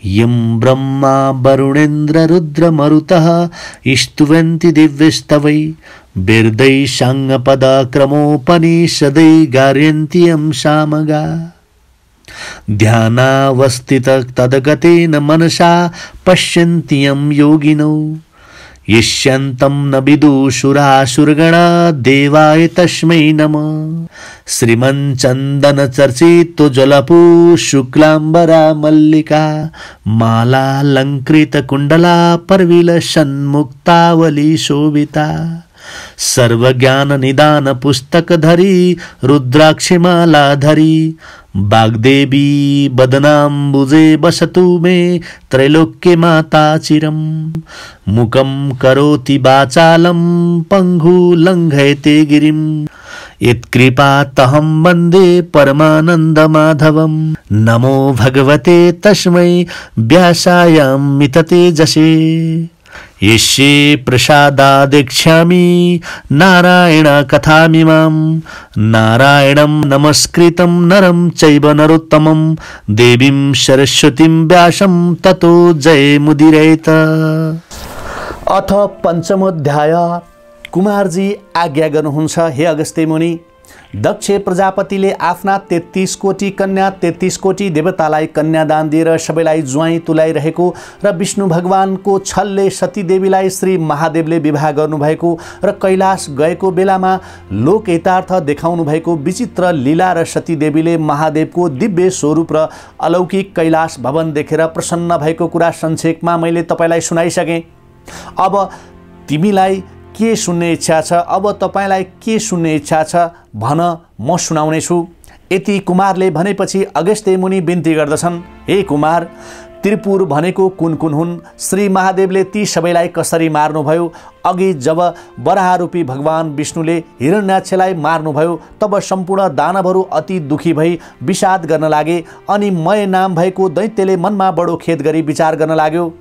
यं ब्रह्मा वरुणेन्द्र रुद्र मरुतः स्तुवन्ति दिव्यस्तवै वेदै साङ्गपदक्रमोपनिषदै गार्यन्ति यं सामगा ध्यानावस्थित तद्गतेन मनसा पश्यन्ति यं योगिनौ यस्यन्तं न विदुषुरासुरगणा देवाय तस्मै नमः श्रीमच्चन्दन चर्चितो जलपू शुक्लाम्बरा मल्लिका मालालङ्कृत कुण्डला परविल सन्मुक्तावली शोभिता सर्वज्ञान निदान पुस्तक धरी रुद्राक्षी माला धरी वाग्देवी बदनाम्बुजे बसतु मे त्रैलोक्ये माता चिरम मुखं करोति वाचालं पंगु लंघयते गिरिम यत्कृपातहं वन्दे परमानंद माधवम नमो भगवते तस्मै व्यासायामिततेजसे यस्य प्रसादादेक्ष्यामि नारायण कथामिमां नारायणं नमस्कृतं नरं चैव नरोत्तमं देवीं सरस्वतीं व्यासं ततो जयमुदीरयेत। अथ पंचमोध्याय। कुमारजी आज्ञा गर्नुहुन्छ, हे अगस्त्य मुनि, दक्ष प्रजापतिले आफ्ना 33 कोटी कन्या 33 कोटी देवतालाई कन्यादान दिएर सबैलाई ज्वाइँ तुल्याइरहेको र विष्णु भगवानको छलले सतीदेवीलाई श्री महादेवले विवाह गर्नुभएको र कैलाश गएको बेलामा लोक यथार्थ देखाउनु भएको विचित्र लीला र सतीदेवीले महादेवको दिव्य स्वरूप र अलौकिक कैलाश भवन देखेर प्रसन्न भएको कुरा संक्षेपमा मैले तपाईलाई सुनाइसकेँ। अब तिमीलाई के सुन्ने इच्छा छ? अब तपाईलाई के सुन्ने इच्छा छ भन, म सुनाउने छु। यति कुमारले भनेपछि अगस्त्य मुनि बिन्ती गर्दछन्, हे कुमार, त्रिपुर भनेको कुन कुन हुन्? श्री महादेवले ती सबैलाई कसरी मार्नुभयो? अघि जब वराहरूपी भगवान विष्णुले हिरण्याक्षलाई मार्नुभयो तब सम्पूर्ण दानवहरू अति दुखी भई विषाद गर्न लागे अनि मय नाम भएको दैत्यले मनमा बडो खेद गरी विचार गर्न लाग्यो।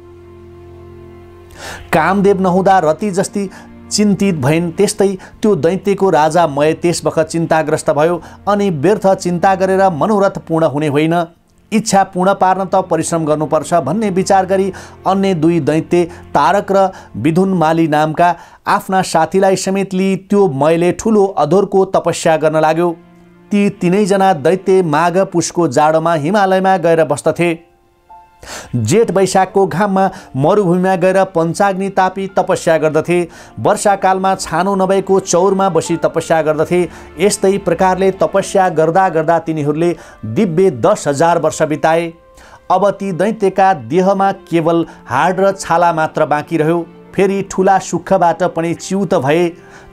कामदेव नहुँदा रति जस्ती चिन्तित भइन्, त्यस्तै त्यो दैत्यको राजा मय त्यसबखत चिन्ताग्रस्त भयो अनि व्यर्थ चिन्ता गरेर मनोरथ पूर्ण हुने होइन, इच्छा पूर्ण पार्न त परिश्रम गर्नुपर्छ भन्ने विचार गरी अन्य दुई दैत्य तारक र विधुनमाली नामका आफ्ना साथीलाई समेत लिई त्यो मयले ठुलो अधोरको तपस्या गर्न लाग्यो। ती तीनैजना दैत्य माघ पुषको जाडोमा हिमालयमा गएर बस्दथे। जेठ वैशाखको घाममा मरुभूमिमा गएर पञ्चाग्नि तापी तपस्या गर्दथे। वर्षाकालमा छानो नभएको चौरमा बसी तपस्या गर्दथे। यस्तै प्रकारले तपस्या गर्दा गर्दा तिनीहरूले दिव्य 10,000 वर्ष बिताए। अब ती दैत्यका देहमा केवल हाड र छाला मात्र बाँकी रह्यो। फेरि ठुला सुखबाट पनि च्युत भए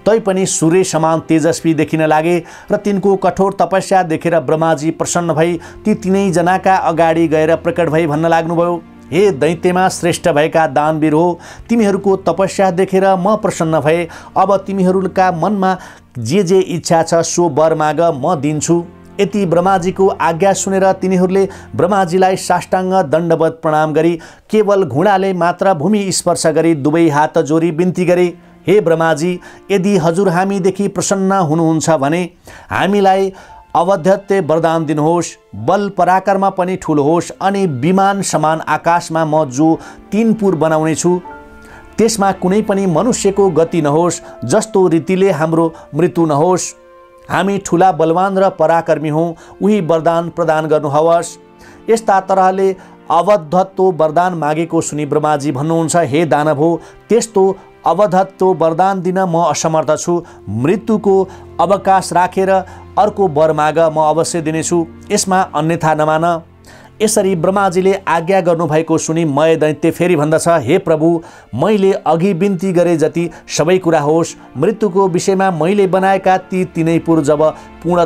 तैपनि सूर्य समान तेजस्वी देखिन लागे र तिनको कठोर तपस्या देखेर ब्रह्माजी प्रसन्न भई ती तीनैजनाका अगाडि गएर प्रकट भई भन्न लाग्नुभयो, हे दैत्यमा श्रेष्ठ भएका दानवीर हो, तिमीहरूको तपस्या देखेर म प्रसन्न भए। अब तिमीहरूका मनमा जे इच्छा छ सो वर माग, म दिन्छु। यति ब्रह्माजीको आज्ञा सुनेर तिनीहरूले ब्रह्माजीलाई साष्टाङ्ग दण्डवत प्रणाम गरी केवल घुँडाले मात्र भूमि स्पर्श गरी दुवै हात जोडी बिन्ती गरे, हे ब्रह्माजी, यदि हजुर हामीदेखि प्रसन्न हुनुहुन्छ भने हामीलाई अवध्यत्य वरदान दिनुहोस्। बल पराक्रमा पनि ठुलो होस् अनि विमान समान आकाशमा म जो 3 पुर बनाउने छु त्यसमा कुनै पनि मनुष्यको गति नहोस्, जस्तो रीतिले हाम्रो मृत्यु नहोस्। हामी ठुला बलवान र पराक्रमी हौँ, उही वरदान प्रदान गर्नुहोस्। यस्ता तरहले अवधत्व वरदान मागेको सुनि ब्रह्माजी भन्नुहुन्छ, हे दानव हो, त्यस्तो अवधत्व वरदान दिन म असमर्थ छु। मृत्युको अवकाश राखेर अर्को वर माग, म अवश्य दिनेछु, यसमा अन्यथा नमान। यसरी ब्रह्माजीले आज्ञा गर्नुभएको सुनि मय दैत्य फेरि भन्दछ, हे प्रभु, मैले अघि बिन्ती गरे जति सबै कुरा होस्। मृत्युको विषयमा मैले बनाएका ती तीनै पुर जब पूर्ण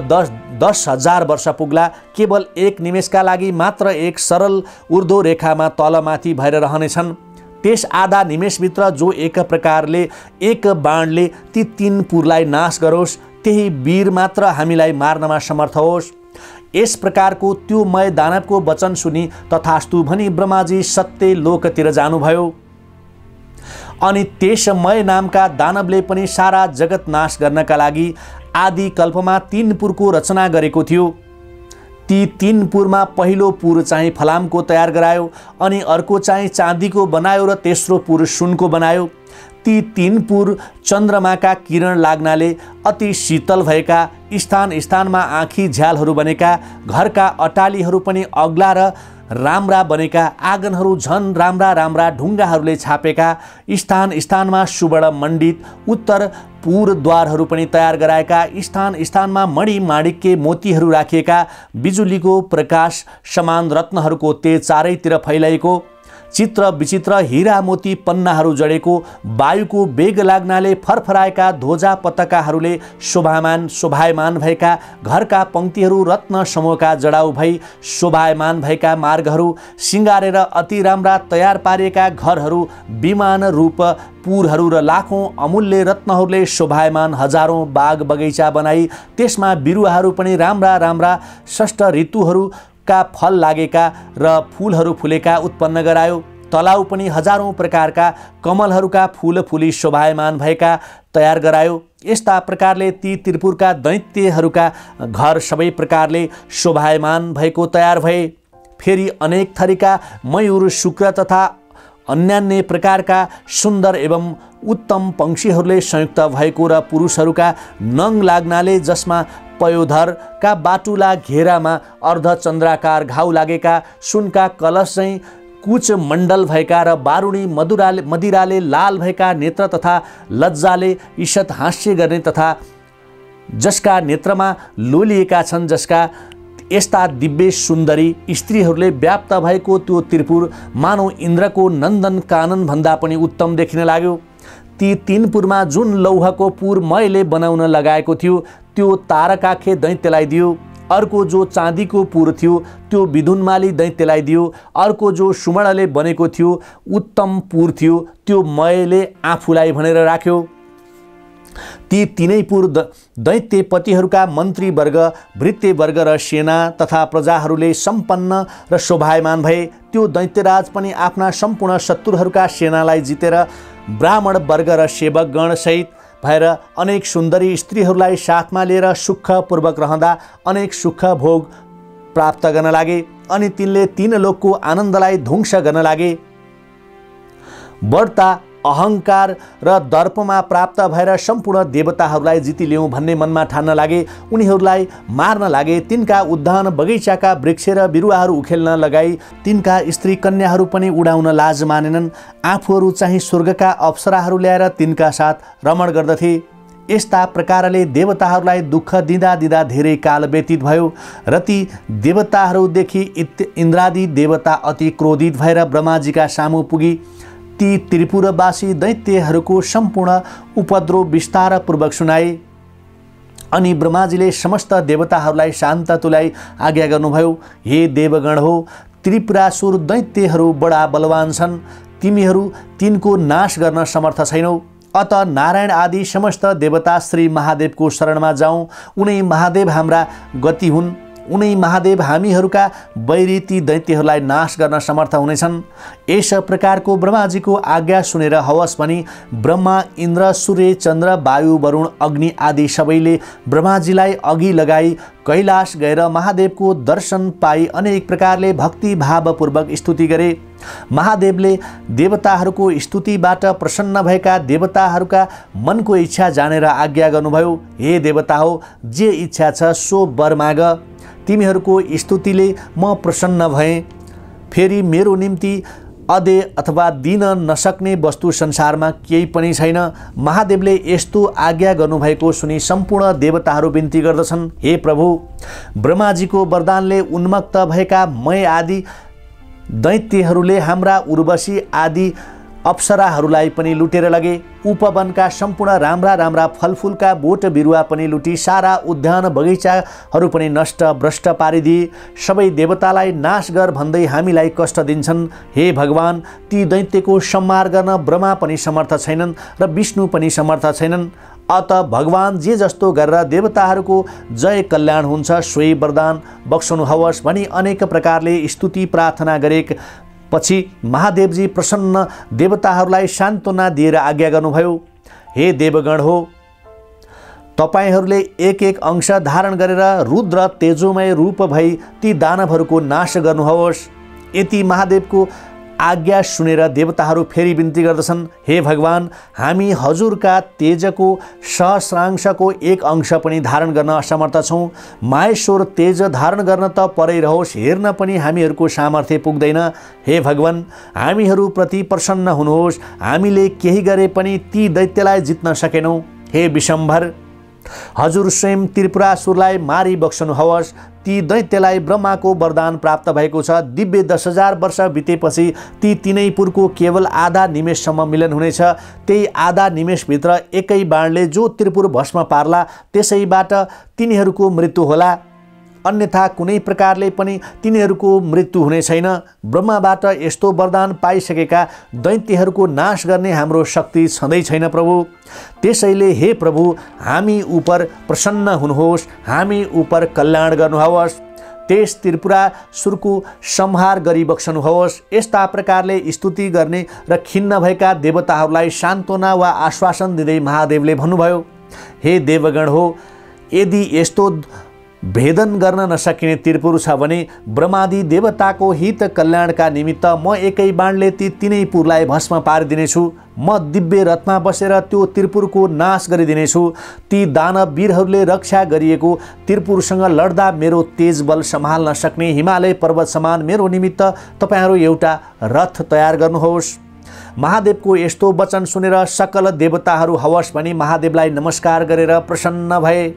10,000 वर्ष पुग्ला, केवल 1 निमेषका लागि मात्र एक सरल ऊर्ध्व रेखामा तलमाथि भएर रहनेछन्। त्यस आधा निमेषभित्र जो एक प्रकारले एक बाणले ती 3 पुरलाई नाश गरोस्, त्यही वीर मात्र हामीलाई मार्नमा समर्थ होस्। यस प्रकारको त्यो मय दानवको वचन सुनि तथास्तु भनी ब्रह्माजी सत्य लोकतिर जानुभयो। अनि त्यस मय नामका दानवले पनि सारा जगत नाश गर्नका लागि आदि कल्पमा 3 पुरको रचना गरेको थियो। ती 3 पुरमा पहिलो पुर चाहिँ फलामको तयार गरायो अनि अर्को चाहिँ चाँदीको बनायो र तेस्रो पुर सुनको बनायो। ती 3 पुर चन्द्रमाका किरण लाग्नाले अति शीतल भएका, स्थान स्थानमा आँखी झ्यालहरू बनेका, घरका अटालीहरू पनि अग्ला र राम्रा बनेका, आँगनहरू झन राम्रा राम्रा ढुङ्गाहरूले छापेका, स्थान स्थानमा सुवर्ण मण्डित उत्तर पुरद्वारहरू पनि तयार गराएका, स्थान स्थानमा मणि माणिक्य मोतीहरू राखिएका, बिजुलीको प्रकाश समान रत्नहरूको तेज चारैतिर फैलाएको, चित्र विचित्र हीरा मोती पन्नाहरू जडेको, वायुको वेग लाग्नाले फरफराएका ध्वजा पताकाहरूले शोभायमान भएका, घरका पङ्क्तिहरू रत्न समूहका जडाउ भई शोभायमान भएका, मार्गहरू सिँगारेर अति राम्रा तयार पारिएका घरहरू, विमान रूप पुरहरू र लाखौँ अमूल्य रत्नहरूले शोभायमान हजारौँ बाग बगैँचा बनाई त्यसमा बिरुवाहरू पनि राम्रा राम्रा षष्ठ ऋतुहरू का फल लागेका र फूलहरू फुलेका उत्पन्न गरायो। तलाउ पनि हजारौँ प्रकारका कमलहरूका फूल फुली शोभायमान भएका तयार गरायो। यस्ता प्रकारले ती त्रिपुरका दैत्यहरूका घर सबै प्रकारले शोभायमान भएको तयार भए। फेरि अनेक थरीका मयूर, शुक्र तथा अन्यान्य प्रकारका सुन्दर एवं उत्तम पंक्षीहरूले संयुक्त भएको र पुरुषहरूका नङ लाग्नाले जसमा पयोधरका बाटुला घेरामा अर्धचन्द्राकार घाउ लागेका, सुनका कलश चाहिँ कुच मण्डल भएका र बारुणी मदिराले लाल भएका नेत्र तथा लज्जाले ईषत हास्य गर्ने तथा जसका नेत्रमा लोलिएका छन्, जसका यस्ता दिव्य सुन्दरी स्त्रीहरूले व्याप्त भएको त्यो त्रिपुर मानव इन्द्रको नन्दन कानन भन्दा पनि उत्तम देखिन लाग्यो। ती 3 पुरमा जुन लौहको पुर मैले बनाउन लगाएको थियो त्यो तारकाखे दैत्यलाई दियो। अर्को जो चाँदीको पुर थियो त्यो विदुन्माली दैत्यलाई दियो। अर्को जो सुवर्णले बनेको थियो उत्तम पुर थियो त्यो मैले आफूलाई भनेर राख्यो। ती 3 पुर दैत्यपतिहरूका मन्त्रीवर्ग, भृत्यवर्ग र सेना तथा प्रजाहरूले सम्पन्न र शोभायमान भए। त्यो दैत्यराज पनि आफ्ना सम्पूर्ण शत्रुहरूका सेनालाई जितेर ब्राह्मण वर्ग र सेवकगण सहित भएर अनेक सुन्दरी स्त्रीहरूलाई साथमा लिएर सुखपूर्वक रहँदा अनेक सुख भोग प्राप्त गर्न लागे अनि तिनले 3 लोकको आनन्दलाई ध्वंस गर्न लागे। बढ्ता अहंकार र दर्पमा प्राप्त भएर सम्पूर्ण देवताहरूलाई जितिल्याउँ भन्ने मनमा ठान्न लागे। उनीहरूलाई मार्न लागे। तिनका उद्यान बगैँचाका वृक्ष र बिरुवाहरू उखेल्न लगाई। तिनका स्त्री कन्याहरू पनि उडाउन लाज मानेनन्। आफूहरू चाहिँ स्वर्गका अप्सराहरू ल्याएर तिनका साथ रमण गर्दथे। यस्ता प्रकारले देवताहरूलाई दुःख दिँदा दिँदा धेरै काल व्यतीत भयो र ती देवताहरूदेखि इन्द्रादि देवता अति क्रोधित भएर ब्रह्माजीका सामु पुगी ती त्रिपुरवासी दैत्यहरूको सम्पूर्ण उपद्रव विस्तारपूर्वक सुनाए। अनि ब्रह्माजीले समस्त देवताहरूलाई शान्त तुल्याई आज्ञा गर्नुभयो, हे देवगण हो, त्रिपुरासुर दैत्यहरू बडा बलवान छन्। तिमीहरू तिनको नाश गर्न समर्थ छैनौ। अत नारायण आदि समस्त देवता श्री महादेवको शरणमा जाउँ। उनै महादेव हाम्रा गति हुन्। उनै महादेव हामीहरूका बैरी ती दैत्यहरूलाई नाश गर्न समर्थ हुनेछन्। यस प्रकारको ब्रह्माजीको आज्ञा सुनेर हवस भनी ब्रह्मा, इन्द्र, सूर्य, चन्द्र, वायु, वरुण, अग्नि आदि सबैले ब्रह्माजीलाई अघि लगाई कैलाश गएर महादेवको दर्शन पाई अनेक प्रकारले भक्ति भावपूर्वक स्तुति गरे। महादेवले देवताहरूको स्तुतिबाट प्रसन्न भएका देवताहरूका मनको इच्छा जानेर आज्ञा गर्नुभयो, हे देवता हो, जे इच्छा छ सो वर माग। तिमीहरूको स्तुतिले म प्रसन्न भएँ। फेरि मेरो निम्ति अदे अथवा दिन नसक्ने वस्तु संसारमा केही पनि छैन। महादेवले यस्तो आज्ञा गर्नुभएको सुनि सम्पूर्ण देवताहरू बिन्ती गर्दछन्, हे प्रभु, ब्रह्माजीको वरदानले उन्मत्त भएका मय आदि दैत्यहरूले हाम्रा उर्वशी आदि अप्सराहरूलाई पनि लुटेर लगे। उपवनका सम्पूर्ण राम्रा राम्रा फलफुलका बोट बिरुवा पनि लुटी सारा उद्यान बगैँचाहरू पनि नष्ट भ्रष्ट पारिदिए। सबै देवतालाई नाश गर भन्दै हामीलाई कष्ट दिन्छन्। हे भगवान, ती दैत्यको संहार गर्न ब्रह्मा पनि समर्थ छैनन् र विष्णु पनि समर्थ छैनन्। अत भगवान जे जस्तो गरेर देवताहरूको जय कल्याण हुन्छ सोही वरदान बक्सनु हवस् भनी अनेक प्रकारले स्तुति प्रार्थना गरे। पछि महादेवजी प्रसन्न देवताहरूलाई सान्त्वना दिएर आज्ञा गर्नुभयो, हे देवगण हो, तपाईहरूले एक एक अंश धारण गरेर रुद्र तेजोमय रूप भई ती दानवहरूको नाश गर्नुहोस्। यति महादेवको आज्ञा सुनेर देवताहरू फेरि बिन्ती गर्दछन्, हे भगवान, हामी हजुरका तेजको सहस्रांशको एक अंश पनि धारण गर्न असमर्थ छौँ। माहेश्वर तेज धारण गर्न त परै रहोस्, हेर्न पनि हामीहरूको सामर्थ्य पुग्दैन। हे भगवान, हामीहरूप्रति प्रसन्न हुनुहोस्। हामीले केही गरे पनि ती दैत्यलाई जित्न सकेनौँ। हे विशम्भर, हजुर स्वयं त्रिपुरासुरलाई मारी बक्सनुहोस्। ती दैत्यलाई ब्रह्माको वरदान प्राप्त भएको छ। दिव्य 10,000 वर्ष बितेपछि ती तिनै पुरको केवल आधा निमेषसम्म मिलन हुनेछ। त्यही आधा निमेषभित्र एकै बाणले जो त्रिपुर भस्म पार्ला त्यसैबाट तिनीहरूको मृत्यु होला, अन्यथा कुनै प्रकारले पनि तिनीहरूको मृत्यु हुने छैन। ब्रह्माबाट यस्तो वरदान पाइसकेका दैत्यहरूको नाश गर्ने हाम्रो शक्ति छँदै छैन प्रभु। त्यसैले हे प्रभु, हामी उपर प्रसन्न हुनुहोस्, हामी उपर कल्याण गर्नुहोस्। त्यस त्रिपुरासुरको संहार गरिबक्सनुहोस्। यस्ता प्रकारले स्तुति गर्ने र खिन्न भएका देवताहरूलाई सान्त्वना वा आश्वासन दिँदै महादेवले भन्नुभयो, हे देवगण हो, यदि यस्तो भेदन गर्न नसकिने त्रिपुर छ भने ब्रह्मादि देवताको हित कल्याणका निमित्त म एकै बाणले ती तिनै पुरलाई भस्म पारिदिनेछु। म दिव्य रथमा बसेर त्यो त्रिपुरको नाश गरिदिनेछु। ती दानव वीरहरूले रक्षा गरिएको त्रिपुरसँग लड्दा मेरो तेज बल सम्हाल्न सक्ने हिमालय पर्वत समान मेरो निमित्त तपाईँहरू एउटा रथ तयार गर्नुहोस्। महादेवको यस्तो वचन सुनेर सकल देवताहरू हवस् भनी महादेवलाई नमस्कार गरेर प्रसन्न भए।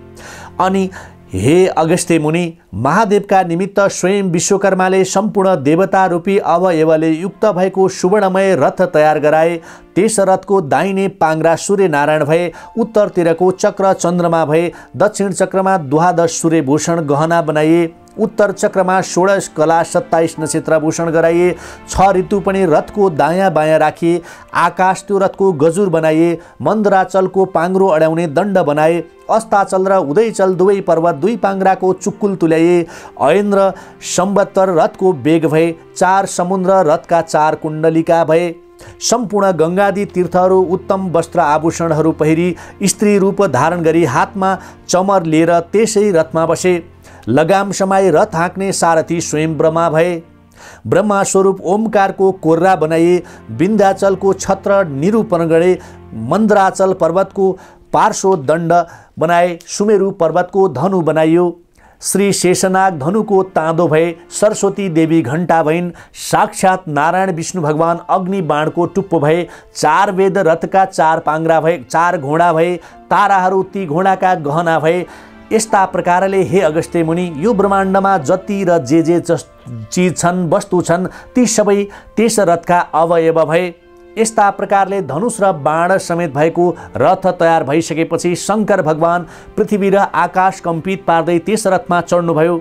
अनि हे अगस्त्य मुनि, महादेवका निमित्त स्वयं विश्वकर्माले सम्पूर्ण देवता रूपी अवयवले युक्त भएको सुवर्णमय रथ तयार गराए। त्यस रथको दाहिने पाङ्ग्रा सूर्य नारायण भए, उत्तरतिरको चक्र चन्द्रमा भए, दक्षिण चक्रमा द्वादश सूर्यभूषण गहना बनाइए, उत्तर चक्रमा 16 कला 27 नक्षत्र भूषण गराइए। 6 ऋतु पनि रथको दायाँ बायाँ राखिए। आकाश त्यो रथको गजुर बनाइए। मन्दराचलको पाङ्ग्रो अड्याउने दण्ड बनाए। अस्ताचल र उदयचल दुवै पर्वत 2 पाङ्ग्राको चुक्कुल तुल्याइए। ऐन्द्र सम्वत्तर रथको बेग भए। 4 समुद्र रथका 4 कुण्डलिका भए। सम्पूर्ण गङ्गादि तीर्थहरू उत्तम वस्त्र आभूषणहरू पहिरी स्त्री रूप धारण गरी हातमा चमर लिएर त्यसै रथमा बसे। लगाम समाई रथ हाँक्ने सारथी स्वयं ब्रह्मा भए। ब्रह्मा स्वरूप ओमकारको कोर्रा बनाइए। विन्ध्याचलको छत्र निरूपण गरे। मन्दराचल पर्वतको पार्श्व दण्ड बनाए। सुमेरु पर्वतको धनु बनाइयो। श्री शेषनाग धनुको ताँदो भए। सरस्वती देवी घण्टा भइन्। साक्षात नारायण विष्णु भगवान अग्नि बाणको टुप्पो भए। 4 वेद रथका 4 पाङ्ग्रा भए। 4 घोडा भए। ताराहरू ती घोडाका गहना भए। यस्ता प्रकारले हे अगस्त्य मुनि, यो ब्रह्माण्डमा जति र जे चिज छन्, वस्तु छन्, ती सबै त्यस रथका अवयव भए। यस्ता प्रकारले धनुष र बाण समेत भएको रथ तयार भइसकेपछि शङ्कर भगवान पृथ्वी र आकाश कम्पित पार्दै त्यस रथमा चढ्नुभयो।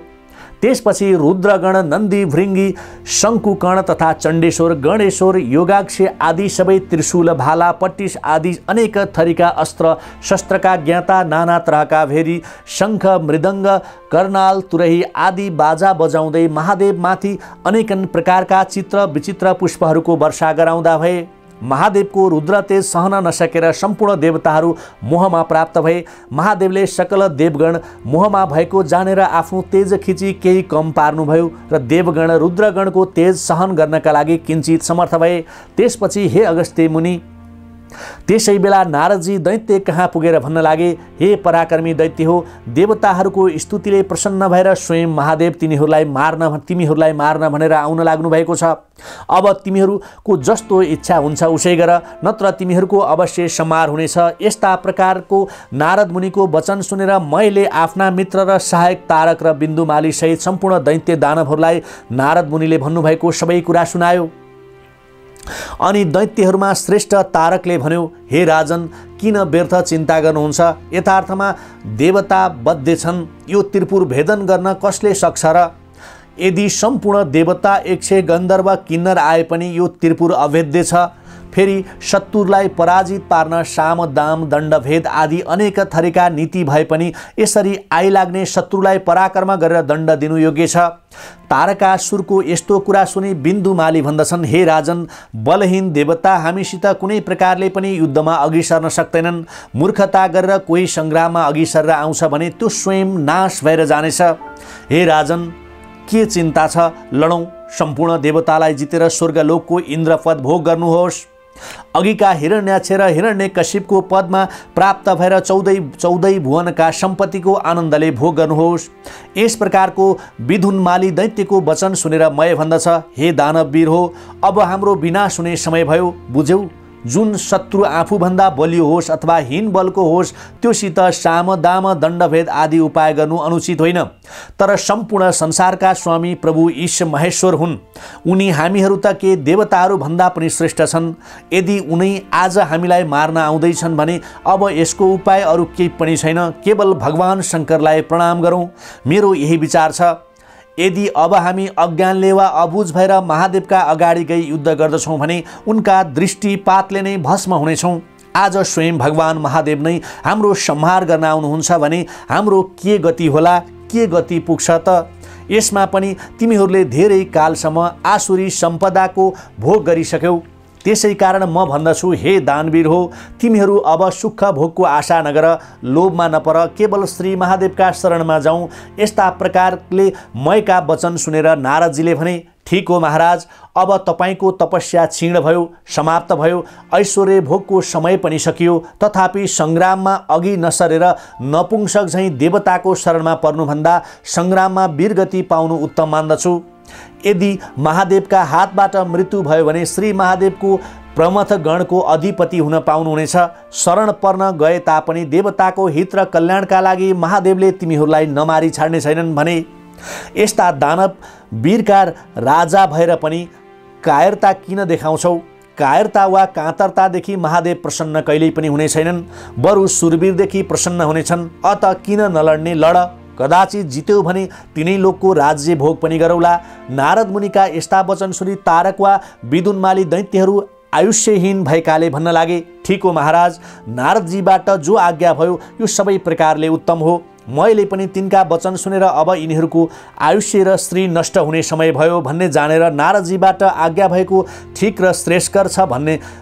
त्यसपछि रुद्रगण, नन्दी, भृङ्गी, शङ्कुकर्ण तथा चण्डेश्वर, गणेश्वर, योगाक्ष आदि सबै त्रिशूल, भाला, पट्टिस आदि अनेक थरीका अस्त्र शस्त्रका ज्ञाता, नाना तरहका भेरी, शङ्ख, मृदङ्ग, कर्नाल, तुरही आदि बाजा बजाउँदै महादेवमाथि अनेकन प्रकारका चित्र विचित्र पुष्पहरूको वर्षा गराउँदा भए। महादेवको रुद्र तेज सहन नसकेर सम्पूर्ण देवताहरू मोहमा प्राप्त भए। महादेवले सकल देवगण मोहमा भएको जानेर आफ्नो तेज खिची केही कम पार्नुभयो र देवगण रुद्रगणको तेज सहन गर्नका लागि किञ्चित समर्थ भए। त्यसपछि हे अगस्त्य मुनि, त्यसै बेला नारदजी दैत्य कहाँ पुगेर भन्न लागे, हे पराक्रमी दैत्य हो, देवताहरूको स्तुतिले प्रसन्न भएर स्वयं महादेव तिमीहरूलाई मार्न भनेर आउन लाग्नु भएको छ। अब तिमीहरूको जस्तो इच्छा हुन्छ उसै गर, नत्र तिमीहरूको अवश्य संहार हुनेछ। यस्ता प्रकारको नारद मुनिको वचन सुनेर मैले आफ्ना मित्र र सहायक तारक र बिन्दुमाली सहित सम्पूर्ण दैत्य दानवहरूलाई नारद मुनिले भन्नुभएको सबै कुरा सुनायो। अनि दैत्यहरूमा श्रेष्ठ तारकले भन्यो, हे राजन, किन व्यर्थ चिन्ता गर्नुहुन्छ? यथार्थमा देवता बद्ध छन्। यो त्रिपुर भेदन गर्न कसले सक्छ र? यदि सम्पूर्ण देवता 100 गन्धर्व किन्नर आए पनि यो त्रिपुर अभेद्य छ। फेरि शत्रुलाई पराजित पार्न साम दाम दण्डभेद आदि अनेक थरीका नीति भए पनि यसरी आइलाग्ने शत्रुलाई पराक्रम गरेर दण्ड दिनु योग्य छ। तारकासुरको यस्तो कुरा सुनि बिन्दुमाली भन्दछन्, हे राजन, बलहीन देवता हामीसित कुनै प्रकारले पनि युद्धमा अघि सर्न सक्दैनन्। मूर्खता गरेर कोही सङ्ग्राममा अघि सरेर आउँछ भने त्यो स्वयं नाश भएर जानेछ। हे राजन, के चिन्ता छ, लडौँ, सम्पूर्ण देवतालाई जितेर स्वर्गलोकको इन्द्रपद भोग गर्नुहोस्। अघिका हिरण्याक्ष र हिरण्यकशिपको पदमा प्राप्त भएर चौधै भुवनका सम्पत्तिको आनन्दले भोग गर्नुहोस्। यस प्रकारको विधुनमाली दैत्यको वचन सुनेर मय भन्दछ, हे दानववीर हो, अब हाम्रो विनाश हुने समय भयो, बुझ्यौ। जुन शत्रु आफूभन्दा बलियो होस् अथवा हीन बलको होस् त्योसित साम दाम दण्डभेद आदि उपाय गर्नु अनुचित होइन। तर सम्पूर्ण संसारका स्वामी प्रभु ईश महेश्वर हुन्। उनी हामीहरू त के देवताहरू भन्दा पनि श्रेष्ठ छन्। यदि उनी आज हामीलाई मार्न आउँदैछन् भने अब यसको उपाय अरू केही पनि छैन, केवल भगवान शङ्करलाई प्रणाम गरौँ। मेरो यही विचार छ। यदि अब हामी अज्ञानले वा अबुझ भएर महादेवका अगाडि गई युद्ध गर्दछौँ भने उनका दृष्टिपातले नै भस्म हुनेछौँ। आज स्वयं भगवान महादेव नै हाम्रो संहार गर्न आउनुहुन्छ भने हाम्रो के गति होला, के गति पुग्छ त? यसमा पनि तिमीहरूले धेरै कालसम्म आसुरी सम्पदाको भोग गरिसक्यौ। त्यसै कारण म भन्दछु, हे दानवीर हो, तिमीहरू अब सुख भोगको आशा नगर, लोभमा नपर, केवल श्री महादेवका शरणमा जाउँ। यस्ता प्रकारले मयका वचन सुनेर नारदजीले भने, ठीक हो महाराज, अब तपाईँको तपस्या क्षीण भयो, समाप्त भयो, ऐश्वर्य भोगको समय पनि सकियो। तथापि सङ्ग्राममा अघि नसरेर नपुंसक झैँ देवताको शरणमा पर्नुभन्दा सङ्ग्राममा वीरगति पाउनु उत्तम मान्दछु। यदि महादेवका हातबाट मृत्यु भयो भने श्री महादेवको प्रमथ गणको अधिपति हुन पाउनुहुनेछ। शरण पर्न गए तापनि देवताको हित र कल्याणका लागि महादेवले तिमीहरूलाई नमारी छाड्ने छैनन् भने। यस्ता दानव वीरका राजा भएर पनि कायरता किन देखाउँछौ? कायरता वा काँतरतादेखि महादेव प्रसन्न कहिल्यै पनि हुने छैनन्, बरु सुरवीरदेखि प्रसन्न हुनेछन्। अत किन नलड्ने, लड। कदाचित जित्यो भने तिनै लोकको राज्य भोग पनि गरौला। नारद मुनिका यस्ता वचन सुनि तारक वा विदुनमाली दैत्यहरू आयुष्यहीन भएकाले भन्न लागे, ठीक हो महाराज, नारदजीबाट जो आज्ञा भयो यो सबै प्रकारले उत्तम हो। मैले पनि तिनका वचन सुनेर अब यिनीहरूको आयुष्य र श्री नष्ट हुने समय भयो भन्ने जानेर नारदजीबाट आज्ञा भएको ठीक र श्रेष्ठकर छ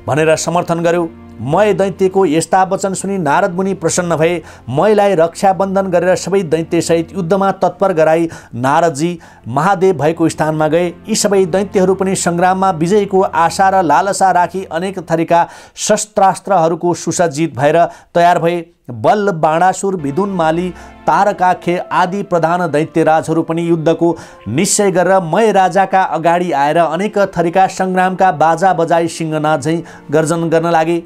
भनेर समर्थन गर्यो। मय दैत्यको यस्ता वचन सुनि नारद मुनि प्रसन्न भए। मयलाई रक्षाबन्धन गरेर सबै दैत्यसहित युद्धमा तत्पर गराई नारदजी महादेव भएको स्थानमा गए। यी सबै दैत्यहरू पनि सङ्ग्राममा विजयको आशा र लालसा राखी अनेक थरीका शस्त्रास्त्रहरूको सुसज्जित भएर तयार भए। बल, बाणासुर, विदुनमाली, तारकाख्य आदि प्रधान दैत्यराजहरू पनि युद्धको निश्चय गरेर मय राजाका अगाडि आएर अनेक थरीका सङ्ग्रामका बाजा बजाई सिंहनाद झैँ गर्जन गर्न लागे।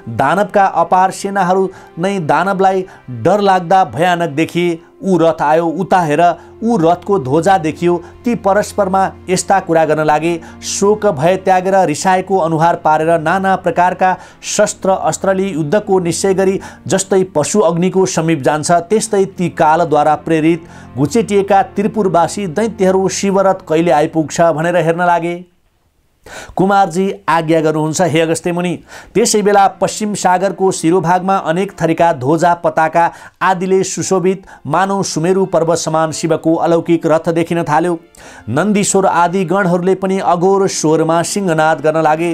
दानवका अपार सेनाहरू नै दानवलाई डर लाग्दा भयानक देखिए। ऊ रथ आयो, उता हेर, ऊ रथको ध्वजा देखियो। ती परस्परमा यस्ता कुरा गर्न लागे। शोक भय त्यागेर रिसाएको अनुहार पारेर नाना प्रकारका शस्त्र अस्त्रले युद्धको निश्चय गरी जस्तै पशु अग्निको समीप जान्छ त्यस्तै ती कालद्वारा प्रेरित घुचेटिएका त्रिपुरवासी दैत्यहरू शिवरथ कहिले आइपुग्छ भनेर हेर्न लागे। कुमारजी आज्ञा गर्नुहुन्छ, हे अगस्त्य मुनि। त्यसै बेला पश्चिम सागरको शिरोभागमा अनेक थरीका ध्वजा पताका आदिले सुशोभित मानव सुमेरु पर्वत समान शिवको अलौकिक रथ देखिन थाल्यो। नन्दीश्वर आदि गणहरूले पनि अघोर स्वरमा सिंहनाद गर्न लागे।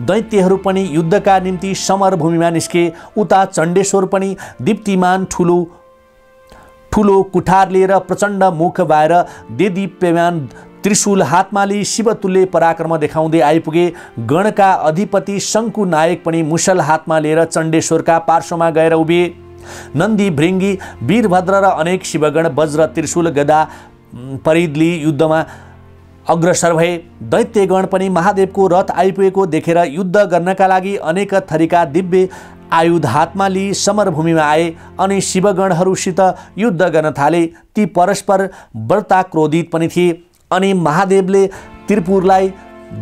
दैत्यहरू पनि युद्धका निम्ति समरभूमिमा निस्के। उता चण्डेश्वर पनि दीप्तिमान ठुलो कुठार लिएर प्रचण्ड मुख बाएर देदीप्यमान त्रिशूल हातमा लिई शिवतुल्य पराक्रम देखाउँदै आइपुगे। गणका अधिपति शङ्कु नायक पनि मुसल हातमा लिएर चण्डेश्वरका पार्श्वमा गएर उभिए। नन्दी, भृङ्गी, वीरभद्र र अनेक शिवगण वज्र, त्रिशूल, गदा परिद लिई युद्धमा अग्रसर भए। दैत्यगण पनि महादेवको रथ आइपुगेको देखेर युद्ध गर्नका लागि अनेक थरीका दिव्य आयुध हातमा लिई समरभूमिमा आए अनि शिवगणहरूसित युद्ध गर्न थाले। ती परस्पर बढ्ता क्रोधित पनि थिए अनि महादेवले त्रिपुरलाई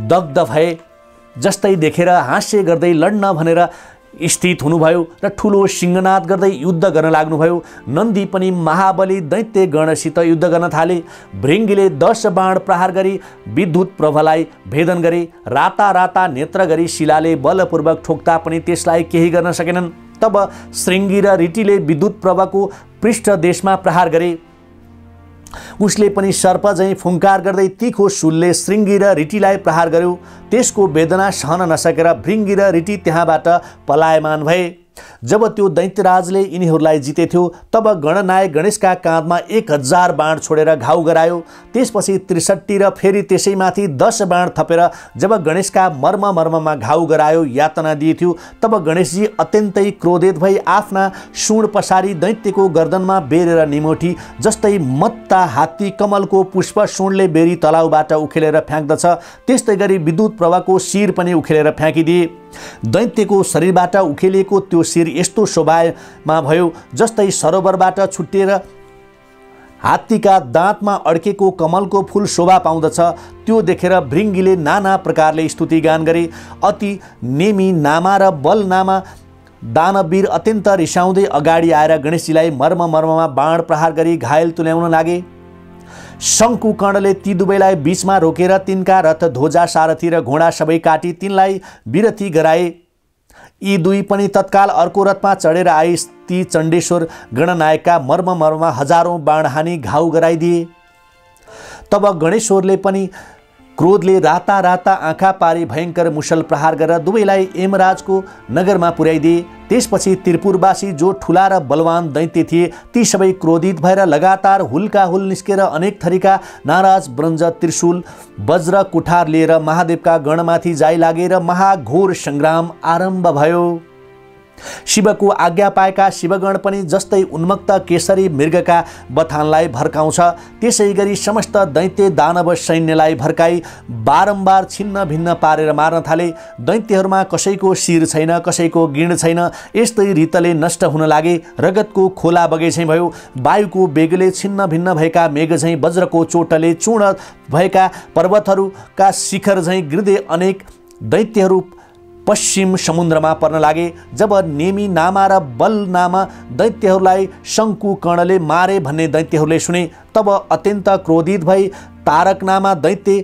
दग्ध भए जस्तै देखेर हास्य गर्दै लड्न भनेर स्थित हुनुभयो र ठुलो सिंहनाद गर्दै युद्ध गर्न लाग्नुभयो। नन्दी पनि महाबली दैत्य गणसित युद्ध गर्न थाले। भृङ्गीले 10 बाण प्रहार गरी विद्युत प्रभालाई भेदन गरे। राता राता नेत्र गरी शिलाले बलपूर्वक ठोक्दा पनि त्यसलाई केही गर्न सकेनन्। तब श्रृङ्गी र ऋटीले विद्युत प्रभाको पृष्ठ देशमा प्रहार गरे। उसले पनि सर्प झैँ फुङ्कार गर्दै तीखो शूलले श्रृङ्गी र ऋटीलाई प्रहार गर्यो। त्यसको वेदना सहन नसकेर भृङ्गी र ऋटी त्यहाँबाट पलायमान भए। जब त्यो दैत्यराजले यिनीहरूलाई जितेथ्यो तब गणनायक गणेशका काँधमा 1000 बाण छोडेर घाउ गरायो। त्यसपछि 63 र फेरि त्यसैमाथि 10 बाण थपेर जब गणेशका मर्ममा घाउ गरायो, यातना दिएथ्यो, तब गणेशजी अत्यन्तै क्रोधित भई आफ्ना सुण पसारी दैत्यको गर्दनमा बेरेर निमोठी जस्तै मत्ता हात्ती कमलको पुष्प सुणले बेरी तलाउबाट उखेलेर फ्याँक्दछ त्यस्तै गरी विद्युत प्रभाको शिर पनि उखेलेर फ्याँकिदिए। दैत्यको शरीरबाट उखेलिएको त्यो शिर यस्तो शोभामा भयो जस्तै सरोवरबाट छुट्टिएर हात्तीका दाँतमा अड्केको कमलको फूल शोभा पाउँदछ। त्यो देखेर भृङ्गीले नाना प्रकारले स्तुति गान गरे। अति नेमी नामा र बल नामा दानवीर अत्यन्त रिसाउँदै अगाडि आएर गणेशजीलाई मर्ममा बाण प्रहार गरी घायल तुल्याउन लागे। शङ्कुकर्णले ती दुवैलाई बीचमा रोकेर तिनका रथ ध्वजा सारथी र घोडा सबै काटी तिनलाई विरती गराए। यी दुई पनि तत्काल अर्को रथमा चढेर आई ती चण्डेश्वर गणनायकका मर्ममा हजारौं बाण हानी घाउ गराइदिए। तब गणेश्वरले पनि क्रोधले राता राता आँखा पारी भयङ्कर मुसल प्रहार गरेर दुवैलाई यमराजको नगरमा पुर्याइदिए। त्यसपछि त्रिपुरवासी जो ठुला र बलवान दैत्य थिए ती सबै क्रोधित भएर लगातार हुल्का हुल निस्केर अनेक थरीका नाराज ब्रञ्ज त्रिशूल वज्र कुठार लिएर महादेवका गणमाथि जाइ लागेर महाघोर सङ्ग्राम आरम्भ भयो। शिवको आज्ञा पाएका शिवगण पनि जस्तै उन्मत्त केसरी मृगका बथानलाई भर्काउँछ त्यसै गरी समस्त दैत्य दानव सैन्यलाई भर्काई बारम्बार छिन्न भिन्न पारेर मार्न थाले। दैत्यहरूमा कसैको शिर छैन, कसैको गिँड छैन। यस्तै रीतले नष्ट हुन लागे। रगतको खोला बगे झैँ भयो। वायुको बेगले छिन्न भिन्न भएका मेघ झैँ, वज्रको चोटले चूर्ण भएका पर्वतहरूका शिखर झैँ गिर्दै अनेक दैत्यहरू पश्चिम समुद्रमा पर्न लागे। जब नेमी नामा र बल नामा दैत्यहरूलाई शङ्कुकर्णले मारे भन्ने दैत्यहरूले सुने तब अत्यन्त क्रोधित भई तारक नामा दैत्य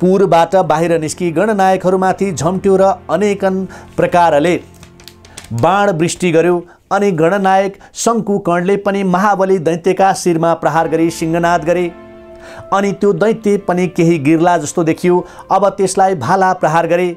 पुरबाट बाहिर निस्की गणनायकहरूमाथि झम्ट्यो र अनेकन प्रकारले बाण वृष्टि गर्यो। अनि गणनायक शङ्कुकर्णले पनि महाबली दैत्यका शिरमा प्रहार गरी सिंहनाद गरे। अनि त्यो दैत्य पनि केही गिर्ला जस्तो देखियो। अब त्यसलाई भाला प्रहार गरे।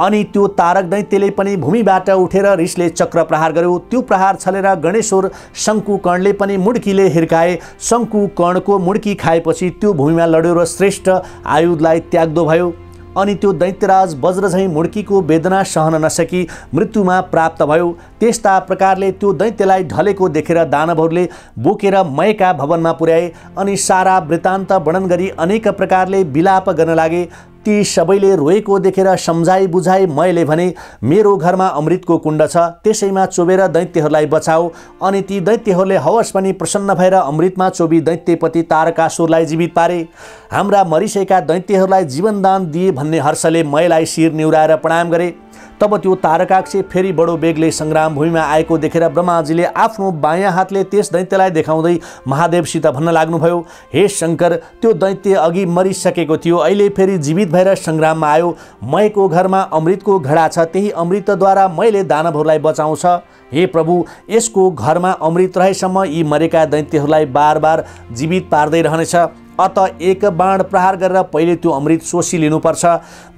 अनि त्यो तारक दैत्यले पनि भूमिबाट उठेर रिसले चक्र प्रहार गर्यो। त्यो प्रहार छलेर गणेश्वर शङ्कुकर्णले पनि मुड्कीले हिर्काए। शङ्कुकर्णको मुड्की खाएपछि त्यो भूमिमा लड्यो र श्रेष्ठ आयुधलाई त्याग्दो भयो। अनि त्यो दैत्यराज वज्र झैँ मुड्कीको वेदना सहन नसकी मृत्युमा प्राप्त भयो। त्यस्ता प्रकारले त्यो दैत्यलाई ढलेको देखेर दानवहरूले बोकेर मयका भवनमा पुर्याए। अनि सारा वृत्तान्त वर्णन गरी अनेक प्रकारले विलाप गर्न लागे। ती सबैले रोएको देखेर सम्झाइ बुझाइ मयले भने, मेरो घरमा अमृतको कुण्ड छ, त्यसैमा चोबेर दैत्यहरूलाई बचाऊ। अनि ती दैत्यहरूले हवस पनि प्रसन्न भएर अमृतमा चोबी दैत्यपति तारकासुरलाई जीवित पारे। हाम्रा मरिसकेका दैत्यहरूलाई जीवनदान दिए भन्ने हर्षले मयलाई शिर निहुराएर प्रणाम गरे। तब त्यो तारकाक्ष फेरि बडो बेगले सङ्ग्राम भूमिमा आएको देखेर ब्रह्माजीले आफ्नो बायाँ हातले त्यस दैत्यलाई देखाउँदै महादेवसित भन्न लाग्नुभयो, हे शङ्कर, त्यो दैत्य अघि मरिसकेको थियो, अहिले फेरि जीवित भएर सङ्ग्राममा आयो। मयको घरमा अमृतको घडा छ, त्यही अमृतद्वारा मैले दानवहरूलाई बचाउँछ। हे प्रभु, यसको घरमा अमृत रहेसम्म यी मरेका दैत्यहरूलाई बार बार जीवित पार्दै रहनेछ। अत एक बाण प्रहार गरेर पहिले त्यो अमृत सोसी लिनुपर्छ।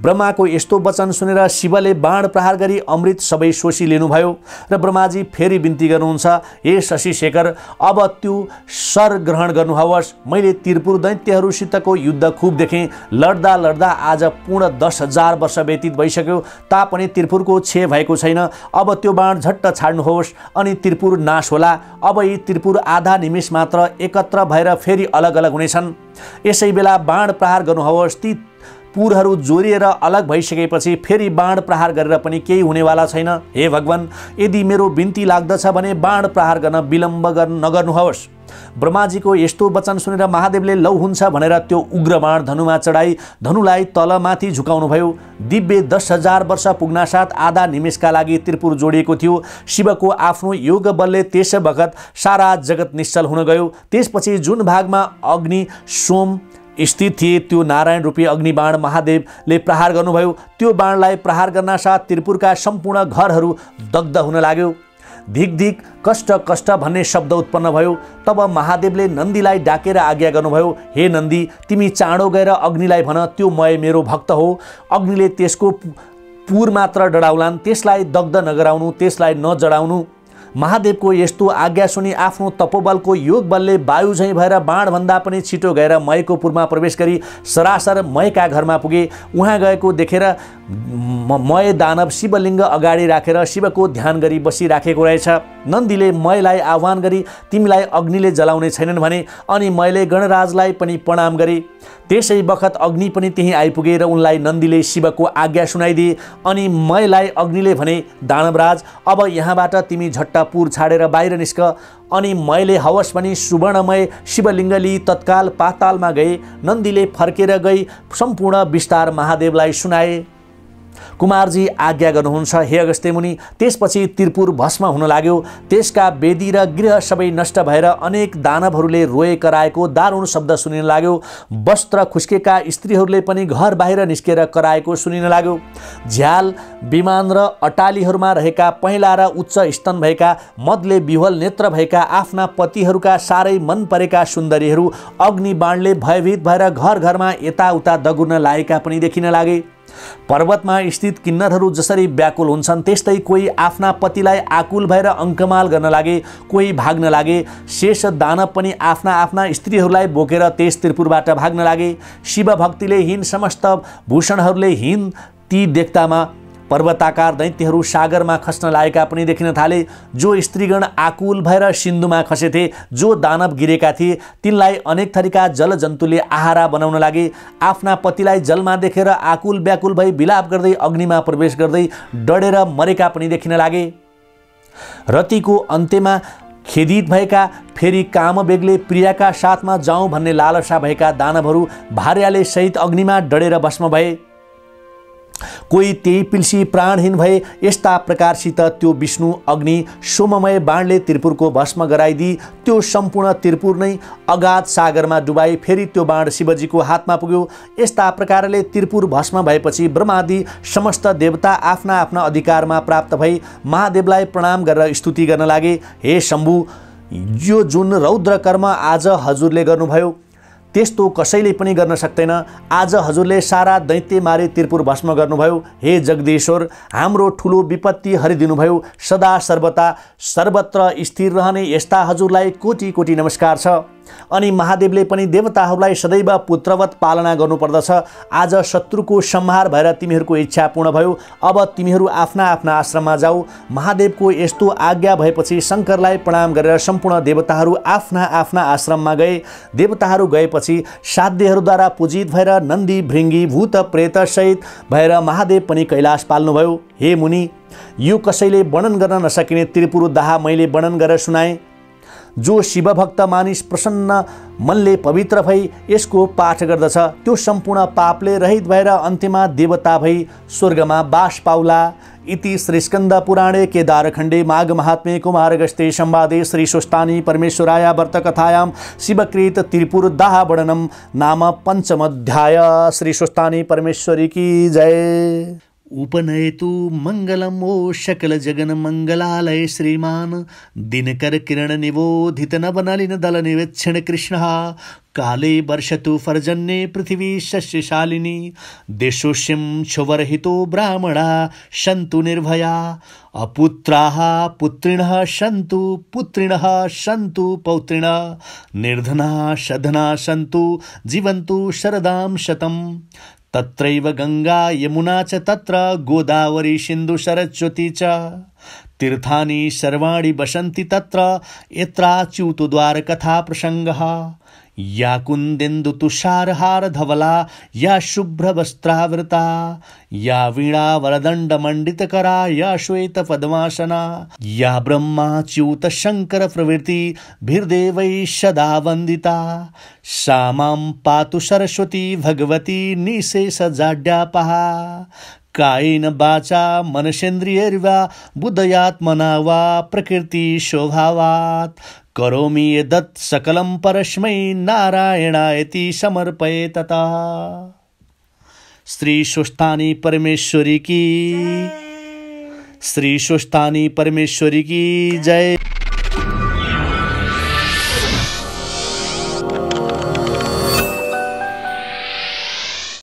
ब्रह्माको यस्तो वचन सुनेर शिवले बाण प्रहार गरी अमृत सबै सोसी लिनुभयो र ब्रह्माजी फेरि बिन्ती गर्नुहुन्छ, हे शशिशेखर, अब त्यो शर ग्रहण गर्नुहोस्। मैले त्रिपुर दैत्यहरूसितको युद्ध खुब देखेँ। लड्दा लड्दा आज पूर्ण 10,000 वर्ष व्यतीत भइसक्यो, तापनि त्रिपुरको छे भएको छैन। अब त्यो बाण झट्ट छाड्नुहोस् अनि त्रिपुर नाश होला। अब यी त्रिपुर आधा निमेष मात्र एकत्र भएर फेरि अलग अलग हुनेछन्। यसै बेला बाण प्रहार गर्नुहोस्। ती पुरहरू जोरिएर अलग भइसकेपछि फेरि बाण प्रहार गरेर पनि केही हुनेवाला छैन। हे भगवान, यदि मेरो बिन्ती लाग्दछ भने बाण प्रहार गर्न विलम्ब नगर्नुहोस्। ब्रह्माजीको यस्तो वचन सुनेर महादेवले लौ हुन्छ भनेर त्यो उग्र बाण धनुमा चढाई धनुलाई तलमाथि झुकाउनुभयो। दिव्य 10,000 वर्ष पुग्नासाथ आधा निमेषका लागि त्रिपुर जोडिएको थियो। शिवको आफ्नो योग बलले त्यस बखत सारा जगत निश्चल हुन गयो। त्यसपछि जुन भागमा अग्नि सोम स्थित थिए त्यो नारायण रूपी अग्निबाण महादेवले प्रहार गर्नुभयो। त्यो बाणलाई प्रहार गर्नासाथ त्रिपुरका सम्पूर्ण घरहरू दग्ध हुन लाग्यो। धिक धिक कष्ट कष्ट भन्ने शब्द उत्पन्न भयो। तब महादेवले नन्दीलाई डाकेर आज्ञा गर्नुभयो, हे नन्दी, तिमी चाँडो गएर अग्निलाई भन त्यो मय मेरो भक्त हो। अग्निले त्यसको पुर मात्र डढाउलान्, त्यसलाई दग्ध नगराउनु, त्यसलाई नजडाउनु। महादेवको यस्तो आज्ञा सुनि आफ्नो तपोबलको योग बलले वायु झैँ भएर बाणभन्दा पनि छिटो गएर मयको पुरमा प्रवेश गरी सरासर मयका घरमा पुगे। उहाँ गएको देखेर मय दानव शिवलिङ्ग अगाडि राखेर शिवको ध्यान गरी बसिराखेको रहेछ। नन्दीले मयलाई आह्वान गरी तिमीलाई अग्निले जलाउने छैनन् भने, अनि मयले गणराजलाई पनि प्रणाम गरे। त्यसै बखत अग्नि पनि त्यहीँ आइपुगे र उनलाई नन्दीले शिवको आज्ञा सुनाइदिए। अनि मयलाई अग्निले भने, दानवराज, अब यहाँबाट तिमी झट्टपुर छाडेर बाहिर निस्क। अनि मयले हवस भनी सुवर्णमय शिवलिङ्ग लिई तत्काल पातालमा गए। नन्दीले फर्केर गई सम्पूर्ण विस्तार महादेवलाई सुनाए। कुमारजी आज्ञा गर्नुहुन्छ हे अगस्त्य मुनि। त्यसपछि त्रिपुर भस्म हुन लाग्यो। त्यसका वेदी र गृह सबै नष्ट भएर अनेक दानवहरूले रोए कराएको दारुण शब्द सुनिन लाग्यो। वस्त्र खुस्केका स्त्रीहरूले पनि घर बाहिर निस्केर कराएको सुनिन लाग्यो। झ्याल विमान र अटालीहरूमा रहेका पहेँला र उच्च स्तन भएका मदले विह्वल नेत्र भएका आफ्ना पतिहरूका साह्रै मन परेका सुन्दरीहरू अग्निबाणले भयभीत भएर घर घरमा यताउता दगुर्न लागेका पनि देखिन लागे। पर्वतमा स्थित किन्नरहरू जसरी व्याकुल हुन्छन् त्यस्तै कोही आफ्ना पतिलाई आकुल भएर अङ्कमाल गर्न लागे, कोही भाग्न लागे। शेष दानव पनि आफ्ना आफ्ना स्त्रीहरूलाई बोकेर त्यस त्रिपुरबाट भाग्न लागे। शिव भक्तिले हीन समस्त भूषणहरूले हीन ती देख्दामा पर्वताकार दैत्यहरू सागरमा खस्न लागेका पनि देखिन थाले। जो स्त्रीगण आकुल भएर सिन्धुमा खसेथे, जो दानव गिरेका थिए, तिनलाई अनेक थरीका जलजन्तुले आहारा बनाउन लागे। आफ्ना पतिलाई जलमा देखेर आकुल व्याकुल भई विलाप गर्दै अग्निमा प्रवेश गर्दै डढेर मरेका पनि देखिन लागे। रतिको अन्त्यमा खेदित भएका, फेरि कामवेगले प्रियाका साथमा जाउँ भन्ने लालसा भएका दानवहरू भार्याले सहित अग्निमा डढेर भस्म भए। कोही त्यही पिल्सी प्राणहीन भए। यस्ता प्रकारसित त्यो विष्णु अग्नि सोममय बाणले त्रिपुरको भस्म गराइदिई त्यो सम्पूर्ण त्रिपुर नै अगाध सागरमा डुबाई। फेरि त्यो बाण शिवजीको हातमा पुग्यो। यस्ता प्रकारले त्रिपुर भस्म भएपछि ब्रह्मादि समस्त देवता आफ्ना आफ्ना अधिकारमा प्राप्त भई महादेवलाई प्रणाम गरेर स्तुति गर्न लागे। हे शम्भु, यो जुन रौद्र कर्म आज हजुरले गर्नुभयो त्यस्तो कसैले पनि गर्न सक्दैन। आज हजुरले सारा दैत्य मारे त्रिपुर भस्म गर्नुभयो। हे जगदीश्वर, हाम्रो ठुलो विपत्ति हरिदिनुभयो। सदा सर्वदा सर्वत्र स्थिर रहने यस्ता हजुरलाई कोटि कोटि नमस्कार छ। अनि महादेवले पनि देवताहरूलाई सदैव पुत्रवत पालना गर्नुपर्दछ। आज शत्रुको संहार भएर तिमीहरूको इच्छा पूर्ण भयो। अब तिमीहरू आफ्ना आफ्ना आश्रममा जाऊ। महादेवको यस्तो आज्ञा भएपछि शङ्करलाई प्रणाम गरेर सम्पूर्ण देवताहरू आफ्ना आफ्ना आश्रममा गए। देवताहरू गएपछि साध्यहरूद्वारा पूजित भएर नन्दी भृङ्गी भूत प्रेत सहित भएर महादेव पनि कैलाश पाल्नुभयो। हे मुनि, यो कसैले वर्णन गर्न नसकिने त्रिपुर दाह मैले वर्णन गरेर सुनाएँ। जो शिवभक्त मानिस प्रसन्न मनले पवित्र भई यसको पाठ गर्दछ त्यो सम्पूर्ण पापले रहित भएर अन्त्यमा देवता भई स्वर्गमा बास पाउला। इति श्री स्कंद पुराणे केदारखण्डे माघ महात्म्ये कुमारगस्ते संवादे श्री स्वस्तानी परमेश्वराय वर्तकथायां शिवकृत त्रिपुर दाह वर्णनम नाम पंचमोध्याय। श्री स्वस्तानी परमेश्वरी की जय। उपनयतु मंगलम ओ शकल जगन मंगलालय श्रीमान दिनकर किरण निबोधित नवनलिन दल निवेक्षण कृष्ण काले वर्षतु पर्जन्ये पृथिवी शस्यशालिनी देशोष्यं क्षुवरहितो ब्राह्मणा सन्तु निर्भया अपुत्राः पुत्रिणः सन्तु पुत्रिणः सन्तु पौत्रिणः निर्धनाः सधनाः सन्तु जीवन्तु शरदां शतम्। तत्रैव गंगा यमुना च तत्र गोदावरी सिन्धु सरस्वती च तीर्थानि सर्वाणि वसन्ति तत्र यत्राच्युतद्वार कथा प्रसंगः या कुन्देन्दु तुषारहार धवला या शुभ्रवस्त्रावृता या वीणा वरदण्डमण्डितकरा या श्वेत पद्मासना या ब्रह्माच्युत शङ्कर प्रवृत्तिभिर्देवैः सदा वन्दिता सा मां पातु सरस्वती भगवती निशेषजाड्यापहा कायेन वाचा मनसेन्द्रियैर्वा बुद्धयात्मना वा प्रकृति स्वभावात् करोमि यद्यत् सकलं परस्मै नारायणायति समर्पये तथा। श्री सुष्ठानी परमेश्वरी की, श्री सुष्ठानी परमेश्वरी की जय।